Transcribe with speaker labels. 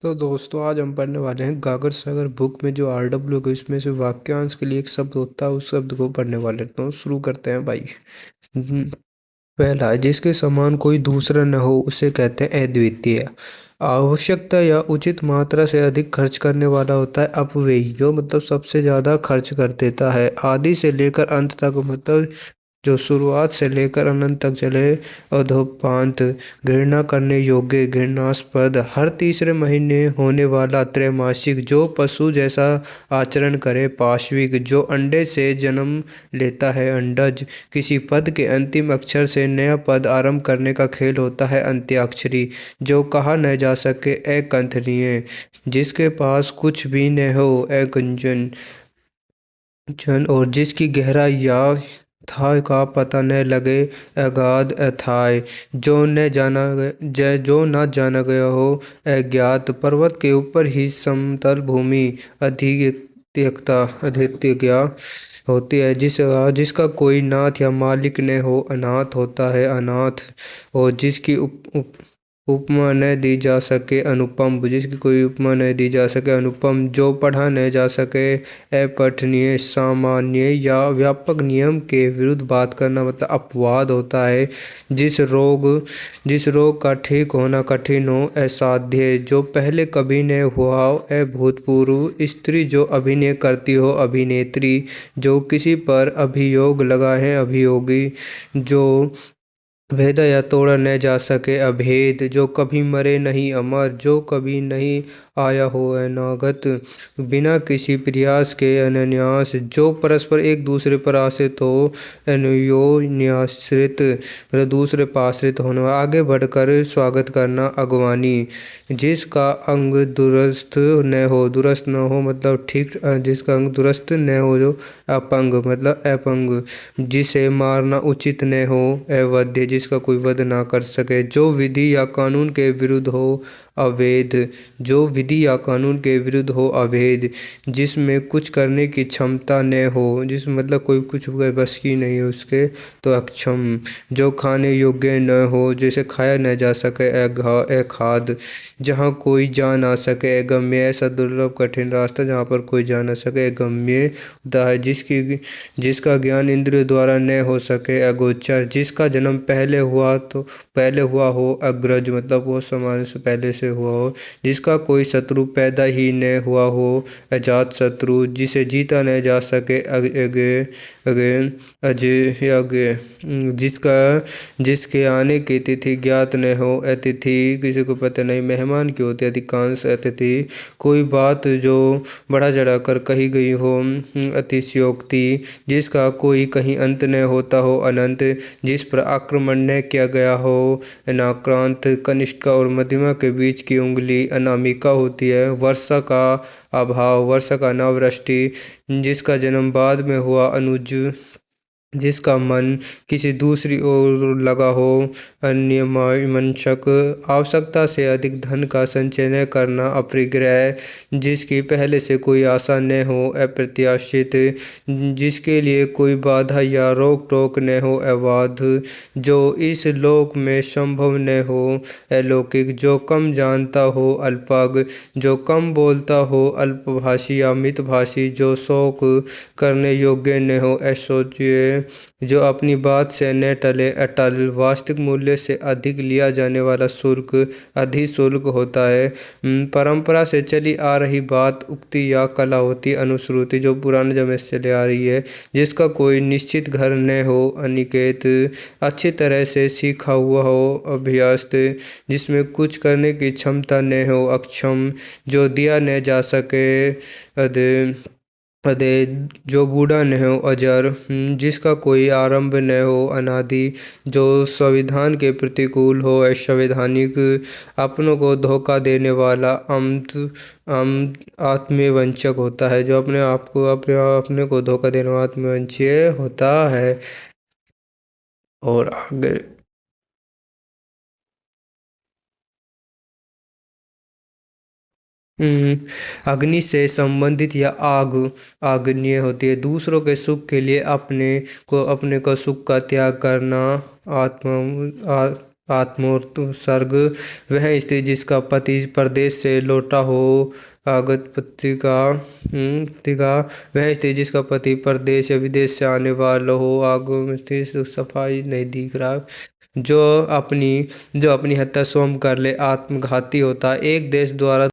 Speaker 1: तो दोस्तों आज हम पढ़ने वाले हैं गागर सागर बुक में जो RW के इसमें से वाक्यांश के लिए एक शब्द होता है उस शब्द को पढ़ने वाले हैं। तो शुरू करते हैं भाई। हम्म, पहला है, जिसके समान कोई दूसरा न हो उसे कहते हैं अद्वितीय। आवश्यकता या उचित मात्रा से अधिक खर्च करने वाला होता है अपव्ययी, जो मतलब सबसे ज्यादा खर्च कर देता है। आदि से लेकर अंत तक मतलब जो शुरुआत से लेकर अनंत तक चले। अधोपांत, घृणा करने योग्य, घृणास्पद, हर तीसरे महीने होने वाला। त्रैमासिक, जो पशु जैसा आचरण करे। पाशविक, जो अंडे से जन्म लेता है। अंडज, किसी पद के अंतिम अक्षर से नया पद आरंभ करने का खेल होता है। अंत्याक्षरी, जो कहा न जा सके। अकंथनीय, जिसके पास कुछ भी न हो। अगुंजन जन, और जिसकी गहराई या था का पता न लगे। अगाध, अथाह, जो न जाना गया हो। अज्ञात, पर्वत के ऊपर ही समतल भूमि। अधित्यक्ता होती है जिसका कोई नाथ या मालिक न हो। अनाथ होता है अनाथ, और जिसकी उपमा न दी जा सके। अनुपम, जिसकी कोई उपमा न दी जा सके। अनुपम, जो पढ़ा न जा सके। अपठनीय, सामान्य या व्यापक नियम के विरुद्ध बात करना मतलब अपवाद होता है। जिस रोग का ठीक होना कठिन हो। असाध्य, जो पहले कभी न हुआ हो। अभूतपूर्व, स्त्री जो अभिनय करती हो। अभिनेत्री, जो किसी पर अभियोग लगाए। अभियोगी, जो भेदा या तोड़ा न जा सके। अभेद, जो कभी मरे नहीं। अमर, जो कभी नहीं आया हो। अनागत, बिना किसी प्रयास के। अनन्यास, जो परस्पर एक दूसरे पर आश्रित हो। अन्योन्याश्रित, मतलब दूसरे पर आश्रित होना। आगे बढ़कर स्वागत करना। अगवानी, जिसका अंग दुरुस्त न हो। दुरुस्त न हो मतलब ठीक, जिसका अंग दुरुस्त न हो। जो अपंग मतलब अपंग, जिसे मारना उचित न हो। अवध्य, जिसका कोई वध ना कर सके। जो विधि या कानून के विरुद्ध हो। अवैध, जो विधि या कानून के विरुद्ध हो। अभेद, जिसमें कुछ करने की क्षमता न हो। जिस मतलब कोई कुछ बस की नहीं है उसके। तो अक्षम, जो खाने योग्य न हो, जिसे खाया न जा सके। अखाद, जहाँ कोई जा ना सके। अगम्य, ऐसा दुर्लभ कठिन रास्ता जहाँ पर कोई जा ना सके। अगम्य दाह, जिसका ज्ञान इंद्रियों द्वारा न हो सके। अगोचर, जिसका जन्म पहले हुआ हो। अग्रज, मतलब वो समाज से पहले से हुआ हो। जिसका कोई शत्रु पैदा ही न हुआ हो। अजात शत्रु, जिसे जीता न जा सके। अजय अज्ञेय, जिसके आने की तिथि ज्ञात न हो। अतिथि, किसी को पता नहीं। मेहमान की होती अधिकांश अतिथि। कोई बात जो बढ़ा चढ़ा कर कही गई हो। अतिशयोक्ति, जिसका कोई कहीं अंत न होता हो। अनंत, जिस पर आक्रमण न किया गया हो। अनाक्रांत, कनिष्ठा और मध्यमा के बीच की उंगली। अनामिका होती है वर्षा का अभाव। वर्षा का अनावृष्टि, जिसका जन्म बाद में हुआ। अनुज, जिसका मन किसी दूसरी ओर लगा हो। अन्यमनस्क, आवश्यकता से अधिक धन का संचय न करना। अपरिग्रह, जिसकी पहले से कोई आशा न हो। अप्रत्याशित, जिसके लिए कोई बाधा या रोक टोक न हो। अबाध, जो इस लोक में संभव न हो। अलौकिक, जो कम जानता हो। अल्पज्ञ, जो कम बोलता हो। अल्पभाषी या मितभाषी, जो शोक करने योग्य न हो। ऐश्वर्य, जो अपनी बात से न टले। अटल, वास्तविक मूल्य से अधिक लिया जाने वाला शुल्क अधिशुल्क होता है। परंपरा से चली आ रही बात, उक्ति या कला होती है। अनुश्रुति, जो पुराने जमाने से चली आ रही है। जिसका कोई निश्चित घर न हो। अनिकेत, अच्छी तरह से सीखा हुआ हो। अभ्यस्त, जिसमें कुछ करने की क्षमता न हो। अक्षम, जो दिया न जा सके। अदे, जो बूढ़ा न हो। अजर, जिसका कोई आरंभ न हो। अनादि, जो संविधान के प्रतिकूल हो। असंवैधानिक, अपनों को धोखा देने वाला। आत्मवंचक होता है, जो अपने को धोखा देने वाला आत्मवंचीय होता है। और आगे अग्नि से संबंधित या आग आग्नेय होती है। दूसरों के सुख के लिए अपने को सुख का त्याग करना। आत्म आत्मोत्सर्ग। वह स्त्री जिसका पति परदेश से लौटा हो आगत पति का वह स्त्री जिसका पति परदेश या विदेश से आने वाला हो आगत सफाई नहीं दिख रहा। जो अपनी हत्या स्वयं कर ले आत्मघाती होता है। एक देश द्वारा